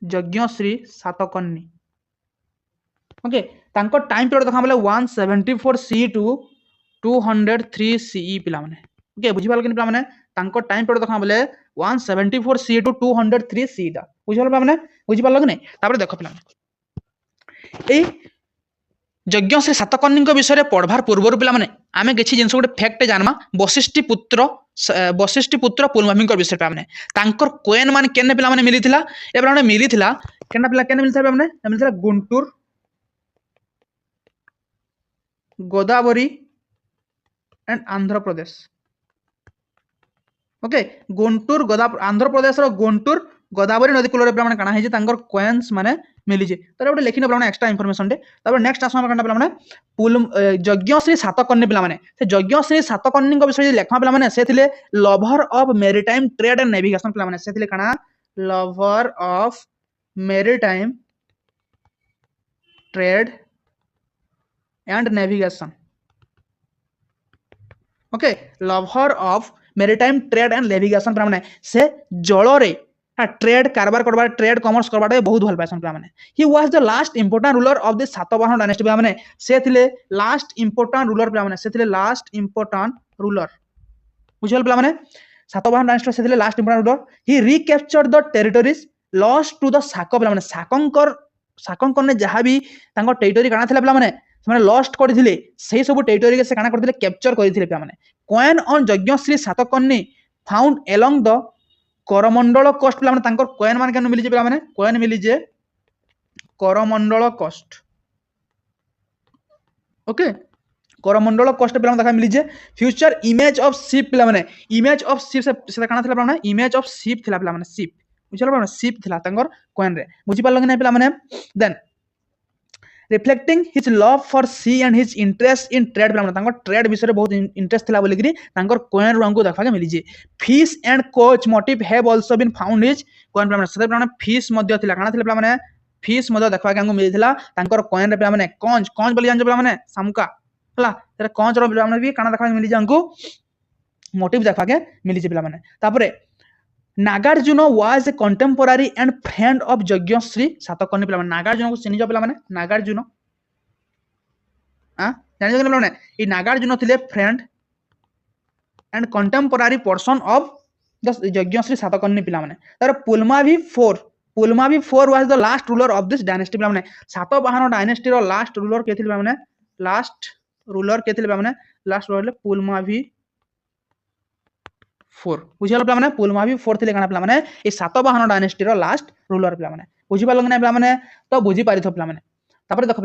A: यज्ञश्री सातकर्णी ओके तांको टाइम पीरियड देखा बोले 174 सी टू 203 सीई पिला माने ओके बुझि पाल कि पिला माने तांको टाइम पीरियड देखा बोले 174 सी टू 203 सी दा बुझल पिला माने बुझि पाल कि नै तापर देखो पिला ए यज्ञश्री सातकर्णी विषय रे पढ़वार पूर्व पिला माने आमे किछि जिंस गोटे फैक्ट जानमा वशिष्ठपुत्र पुलमावी विषय पिला माने तांकर कोइन मान केने पिला माने मिलिथिला ए पिला माने मिलिथिला केना पिला केने मिलिथिला पिला माने मिलिथिला गुंटूर गोदावरी एंड आंध्र प्रदेश ओके गुंटूर आंध्र प्रदेश रो गुंटूर गोदावरी नदी कूल रे पिला माने काना हे जे तांकर कॉइन्स माने मिली जे तर गोटे लेखिन पिला माने एक्स्ट्रा इंफॉर्मेशन दे तब नेक्स्ट आसमा काना पिला माने यज्ञश्री सातकर्णी पिला माने से यज्ञश्री सातकर्णी को विषय लेखमा पिला माने से थिले lover of maritime trade and navigation पिला माने से थिले काना lover of maritime trade and navigation okay lover of maritime trade and navigation पिला माने से जल रे ट्रेड कारबार करबा ट्रेड कॉमर्स करबाटे बहुत भल पासन पिला माने he was the last important ruler of the Satavahana dynasty पिला माने से थिले लास्ट इंपोर्टेंट रूलर पिला माने से थिले लास्ट इंपोर्टेंट रूलर बुझल पिला माने सातवाहन डायनेस्टी से थिले last important ruler he recaptured the territories lost to the Saka पिला माने साकंकर ने जहां भी तांको टेरिटरी काना थिला पिला माने से लॉस्ट करथिले सेही सब टेरिटरी के से काना करथिले कैप्चर करथिले पिला माने coin on Yajnasri Satakarni found along the Coromandel coast पिला माने तांकर कॉइन मान केन मिली जे पिला माने कॉइन मिली जे करमंडल कोस्ट ओके करमंडल कष्ट पे देखा मिली जे फ्यूचर इमेज ऑफ शिप पे मैंने इमेज ऑफ शिप से काना थिला पे इमेज ऑफ शिप थिला पे मैंने शिप बुझल पे शिप थिला तंगर कॉइन रे बुझी पाल कि पे मैंने then reflecting his love for sea and his interest in trade पे ट्रेड विषय बहुत इंटरेस्ट थिला बोली कॉइन रू हमको देखा मिली जे fish and conch motif have also been found his coin पे फिश मध्य थिला काना थिला पे फिश मध्य देखा हमको मिली कॉइन रे पे कंच कंच बोली जान पे सामुका हला तेरे कंच रो भी काना देखा मिली हमको मोटिव देखा के मिली पे तापरे Nagarjuna was a contemporary and friend of Yajnashri Satakarni पे नागार्जुन को चिन्ह पे नागार्जुन जान पे नागार्जुन थे friend and contemporary person of the Yajnashri Satakarni पे Pulumavi four was the last ruler of this dynasty पे सातवाहन डायनेस्टी रो लास्ट रूलर के पे लास्ट रूलर पुलमावी फोर बुझल पे पुलमावी फोर थे काना पे ये सातवाहन डायनेस्टी रो लास्ट रूलर पे बुझी पाल पे तो बुझी पारि पे देख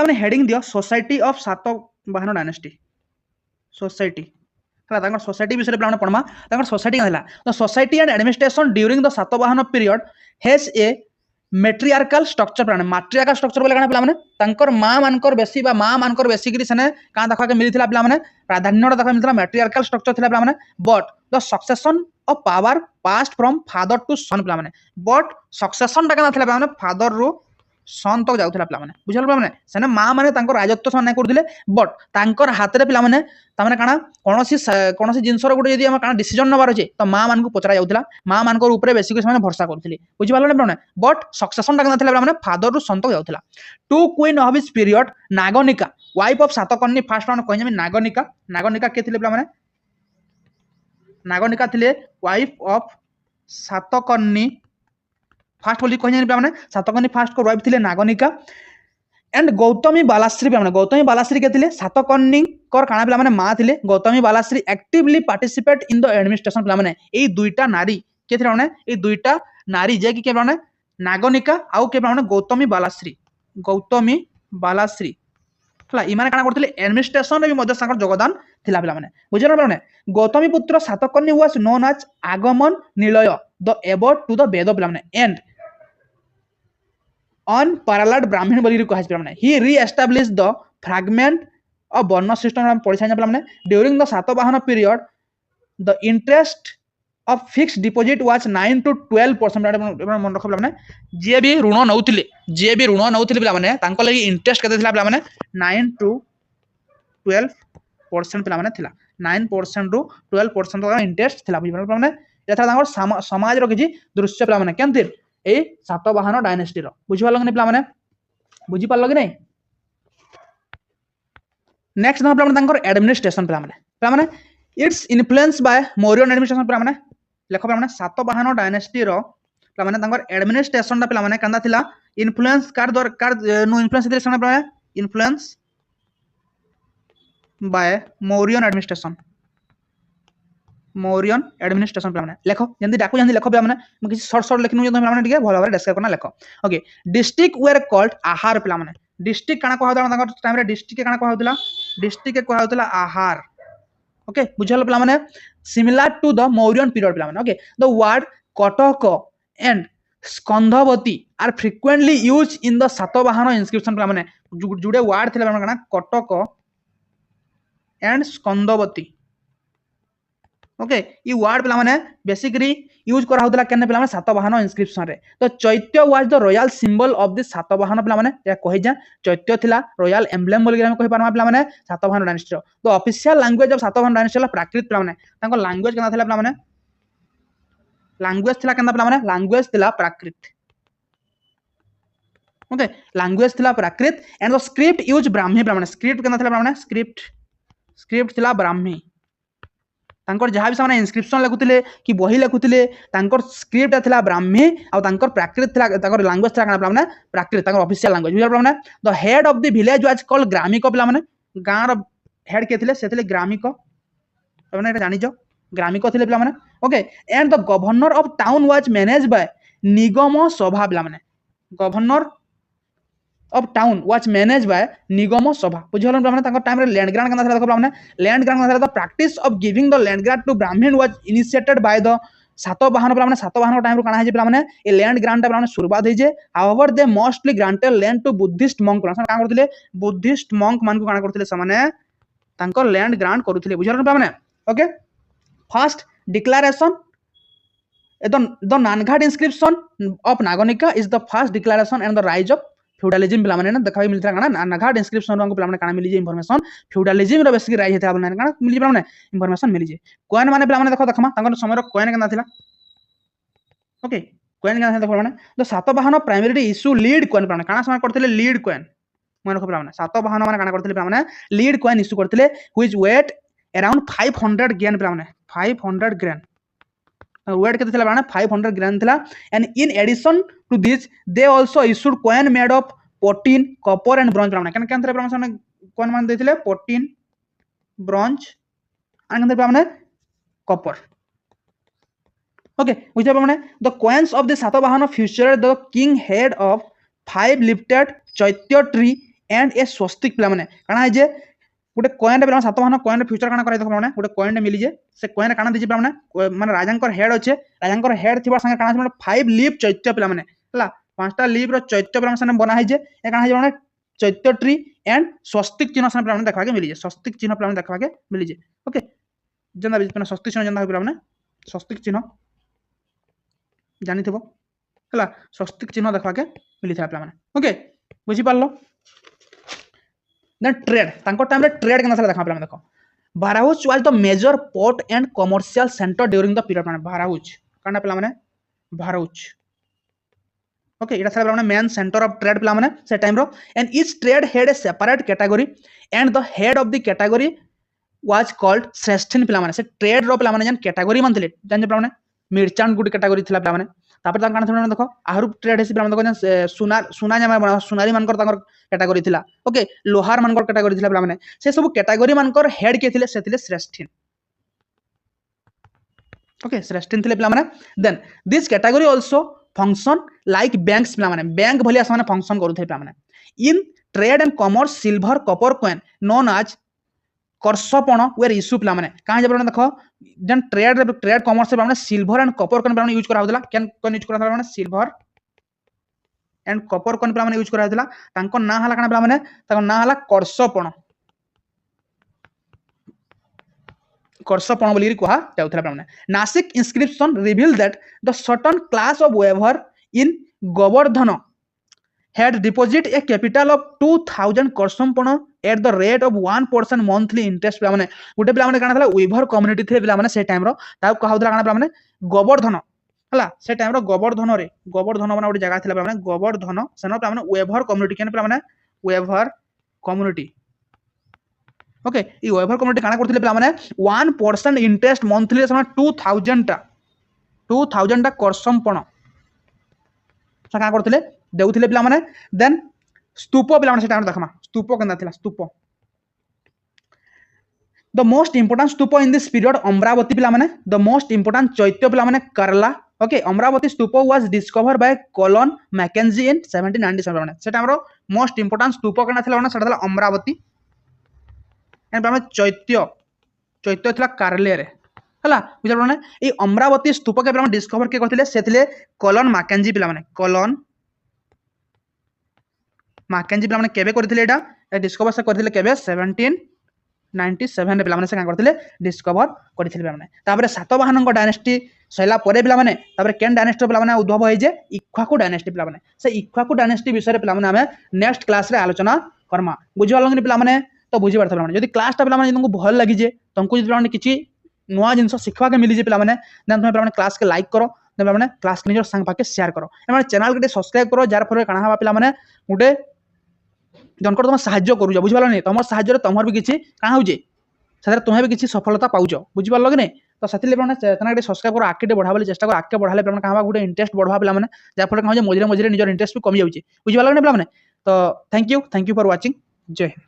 A: पे हेडिंग दियो society of Satavahana dynasty society society विषय पे पढ़मा सोसाइटी कहला the society and administration during the Satavahana period has a matriarchal structure पे माट्रियार्कल स्ट्रक्चर बोले काना पे तंकर मां मानकर बेसी बा मां मानकर बेसी करी सने का देखा के मिलिथिला पे प्राधान्य देखा मिलिथिला मेट्रियार्कल स्ट्रक्चर थिला पे but the succession of power passed from father to son पे बट सक्सेशन टा थिला पे फादर रो सन तक जाउथिला पे बुझल पे सने मां माने तंकर राजत्व सन करथिले बट तंकर हाथ रे पिला माने तामने काना कोनोसी जिंसर गुटे जदी हम काना डिसीजन नबार अछि तो मां मान को पचरा जाउथिला मां मान को ऊपर बेसी माने भरोसा करथिले बुझि पालो ने बट सक्सेशन टा थिला पे फादर रो सन तक जाउथिला to queen of his period Naganika wife of Satakarni first one कहै नागनिका के थिले पे नागनिका थिले वाइफ ऑफ सातकर्णी फास्ट बोली कहीं पे सातकर्णी फास्ट को वाइफ थिले नागनिका एंड गौतमी बालाश्री पे गौतमी बालाश्री के थिले सातकर्णी कर काना पे माने मां थिले Gautami Balashri actively participate in the administration पे माने ए दुईटा नारी के थिले माने ए दुईटा नारी जे कि के माने नागनिका आउ के माने गौतमी बालाश्री हला इ माने काना करथिले एडमिनिस्ट्रेशन रे भी मध्य संकर योगदान थिला पे माने बुझिरा पे Gautami Putra Satakarni was known as आगमन निलय द एबोर्ड टू द वेद पे एंड unparalleled ब्राह्मण बोली कहा he re-established the fragment of वर्ण सिस्टम पढ़ी साइना पे during the Satavahana period the interest of fixed deposit was 9 to 12% मन रख पे जे भी ऋण नउथिले पे तांको लागि इंटरेस्ट केते थिला पे 9 to 12% पे थिला 9% रू 12% तक इंटरेस्ट थिला बुझि पे एथा तांको समाज रो किछि दृश्य पे केमतिर ए सातवाहन डायनेस्टी रो बुझि पालो कि नहीं बुझि पालो कि नहीं नेक्स्ट ना पे तांकर एडमिनिस्ट्रेशन पे its influence by Mauryan administration पे लेख पे सातवाहन डायनेस्टी रो पे तांकर एडमिनिस्ट्रेशन पे कंदा थिला इन्फ्लुएंस कार नो इन्फ्लुएंस दिले पे इन्फ्लुएंस बाय मौर्यन एडमिनिस्ट्रेशन पे लेख जंदी डाकू जंदी लेख पे मैं किसी शॉर्ट लिखनु जे पे ठीक है भलो भाबरे डिस्क्राइब करना लेख ओके डिस्ट्रिक्ट वेयर कॉल्ड आहार पे डिस्ट्रिक्ट काना कहौ तार टाइम रे डिस्ट्रिक्ट काना कहौतला डिस्ट्रिक्ट के कहौतला आहार ओके बुझल पे similar to the Mauryan period पे okay the word Kataka and Skandhavati are frequently use in the Satavahana inscription पे जुड़े वर्ड थिला काना कटक एंड स्कंधवती ओके ई वर्ड पे माने बेसिकली यूज करा होतला केने पे माने सातवाहन इंस्क्रिप्शन रे तो चैत्य was the royal symbol of the Satavahana पे माने या कहि जा चैत्य थिला रॉयल एम्ब्लेम बोल के हम कहि पारमा पे माने सातवाहन डायनेस्टी रो तो official language of Satavahana dynasty ला प्राकृत पे माने तांको लैंग्वेज केना थिला पे माने लैंग्वेज थिला केना पे माने लैंग्वेज थिला प्राकृत ओके लैंग्वेज थिला Prakrit and the script use Brahmi पे माने स्क्रिप्ट केना थिला पे माने स्क्रिप्ट थिला ब्राह्मी तांकर जहाँ भी से इनस्क्रिप्शन लिखुले कि बही लिखुले तांकर स्क्रिप्ट थिला ब्राह्मी आ तांकर प्राकृत थिला तांकर लैंग्वेज थिला काना माने प्राकृत तांकर ऑफिशियल लैंग्वेज बुझल माने the head of the village was called Gramika पिला माने गाँव रो हेड के थिले से थिले ग्रामिक माने एटा जानि जो ग्रामिक थिले पिला माने okay and the governor of town was manage by Nigam Sabha पिला माने governor of town was managed by Nigam Sabha बुझिगलन पिला माने तांकर टाइम रे लैंड ग्रांट केना देखो पिला माने लैंड ग्रांट केना the practice of giving the land grant to Brahman was initiated by the Satavahana पिला माने सातवाहन टाइम रो काना है पिला माने ए लैंड ग्रांट पिला माने शुरुआत होई जे however they mostly granted land to Buddhist monk पिला काना करथिले बुद्धिस्ट मंक मान को काना करथिले सामाने तांकर लैंड ग्रांट करूथिले बुझिगलन पिला माने okay first declaration the Nangad inscription of Naganika is the first declaration and the rise of feudalism पिला माने ना देखा मिलता है ना नागार्ड इंस्क्रिप्शन को पिला माने काना मिली जे इंफॉर्मेशन फ्यूडलिज्म रो बेसिक राइज हेता बना काना मिली पिला माने इंफॉर्मेशन मिली जे कॉइन माने पिला माने देखो देखमा तांकर समय रो कॉइन केना थिला ओके कॉइन केना देखो माने तो Satavahana primary issue lead coin पिला काना समय करथिले लीड कॉइन मन को पिला माने सातवाहन माने काना करथिले पिला माने लीड कॉइन इशू करथिले व्हिच वेट अराउंड 500 ग्राम पिला माने 500 ग्राम वेट केते थिला बाना 500 ग्राम थिला and in addition to this they also issued coin made of potin copper and bronze बाना केन थिला बाना कॉइन मान देथिले प्रोटीन ब्रोंज एंड बाना कॉपर ओके बुझा बाना the coins of the Satavahana feature the king head of 5 lifted chaitya tree and a swastika पिला माने काना है जे गोटे कॉइन पे सातवाहन कॉइन फ्यूचर काना करे देखो माने गोटे कॉइन मिली जे से कॉइन काना दिजे माने माने राजांकर हेड अच्छे राजांकर हेड थिबा संगे काना माने 5 लीफ चैत्य पिला माने हला पांचटा लीफ रो चैत्य पिला माने बना है जे ए काना है माने चैत्य ट्री एंड स्वस्तिक चिन्ह संगे पिला माने देखा के मिली जे स्वस्तिक चिन्ह पिला माने देखा के मिली जे ओके जंदा बिज स्वस्तिक चिन्ह जंदा पिला माने स्वस्तिक चिन्ह जानि थिबो हला स्वस्तिक चिन्ह देखा के मिली था पिला माने ओके बुझी पारलो देन ट्रेड तांको टाइम रे ट्रेड केना देखा पे देखो Bharuch was the major port and commercial centre during the period माने बाराउच काना पे माने बाराउच ओके इटा सारा माने मेन सेंटर ऑफ ट्रेड पे माने से टाइम रो and each trade had a separate category and the head of the category was called Shreshthin पे माने से ट्रेड रो पे माने जन कैटेगरी मानथिले जान जे माने मिर्चांट गुड कैटेगरी थिला पे माने तापर तान काना देखो आहुर ट्रेड हेसी पे देखो सुना सुना जमा बना सुनारी मानकर तांकर कैटेगरी थिला ओके लोहार मानकर कैटेगरी थिला पे माने से सब कैटेगरी मानकर हेड के थिले से थिले श्रेष्ठिन ओके श्रेष्ठिन थिले पे माने then this category also function like banks पे माने बैंक भलिया माने फंक्शन करू थे पे माने in trade and commerce silver copper coin known as Karshapana were issue पे माने कहां जे देखो जन ट्रेड कॉमर्स पे माने सिल्वर एंड कॉपर कॉइन पे माने यूज करा होतला केन कॉइन यूज करा होतला माने सिल्वर एंड कॉपर कॉइन पे माने यूज करा होतला तांको ना हला काना पे माने तांको ना हला कर्षपण बोली कहा जाउथला पे माने Nashik inscription reveal that the certain class of weaver in Govardhan had deposit a capital of 2000 karshapana at the rate of 1% monthly interest पे माने गुटे पे माने काना थला वेवर कम्युनिटी थे पे माने से टाइम रो ता कहा होतला काना पे माने गोवर्धन हला से टाइम रो गोवर्धन रे गोवर्धन माने ओडी जगह थिला पे माने गोवर्धन सेनो पे माने वेवर कम्युनिटी केन पे माने वेवर कम्युनिटी ओके ई वेवर कम्युनिटी काना करथिले पे माने 1% इंटरेस्ट मंथली से 2000 टा कर्षपण से काना करथिले देउथिले पिला माने देन स्तूप पिला माने से टाइम देखमा स्तूप केना थिला stupa the most important stupa in this period Amaravati पिला माने द मोस्ट इंपोर्टेंट चैत्य पिला माने Karla okay Amaravati stupa was discovered by Colin Mackenzie in 1797 माने से टाइम रो मोस्ट इंपोर्टेंट स्तूप केना थिला माने सेटा थिला अमरावती एंड माने चैत्य थिला कारले रे हला बुझल माने ए अमरावती स्तूप के पिला डिस्कवर के करथिले से थिले कॉलन मैकेंजी पिला माने कॉलन मैकेंजी पिला माने केबे करथिले एटा डिस्कवर से करथिले केबे 1797 रे पिला माने से का करथिले डिस्कवर करथिले पिला माने ताबरे सातवाहन को डायनेस्टी सैला परे पिला माने ताबरे केन डायनेस्टी पिला माने उद्भव होई जे इक्ष्वाकु डायनेस्टी पिला माने से इक्ष्वाकु डायनेस्टी विषय रे पिला माने हमें नेक्स्ट क्लास रे आलोचना करमा बुझिवालंगनी पिला माने तो बुझि परथला माने यदि क्लास ता पिला माने तुमको भल लागि जे तुमको यदि माने किछि नुवा जिंस सिखवा के मिली जे पिला माने देन तुम पिला माने क्लास के लाइक करो देन पिला माने क्लास के निजर संग पाके शेयर करो माने चैनल के सब्सक्राइब करो जार फरे काना हवा पिला माने गुटे जनकर तुम साहाଯ୍य करूज बुझिपाल नहीं तुम साहाଯ୍य तुम भी किसी क्या हो तुम्हें भी किसी सफलता पाउच बुझिपाल कि नहीं तो से चैनल सब्सक्राइब कर आगे बढ़ा चेष्टा कर आगे बढ़ाले क्या गोटे इंटरेस्ट बढ़वा पे जहाँफल कौन मझे मझे निजर इंटरेस्ट भी कमी जाऊँगी बुझिपाल कि नहीं पे तो थैंक यू फॉर वाचिंग जय हिंद।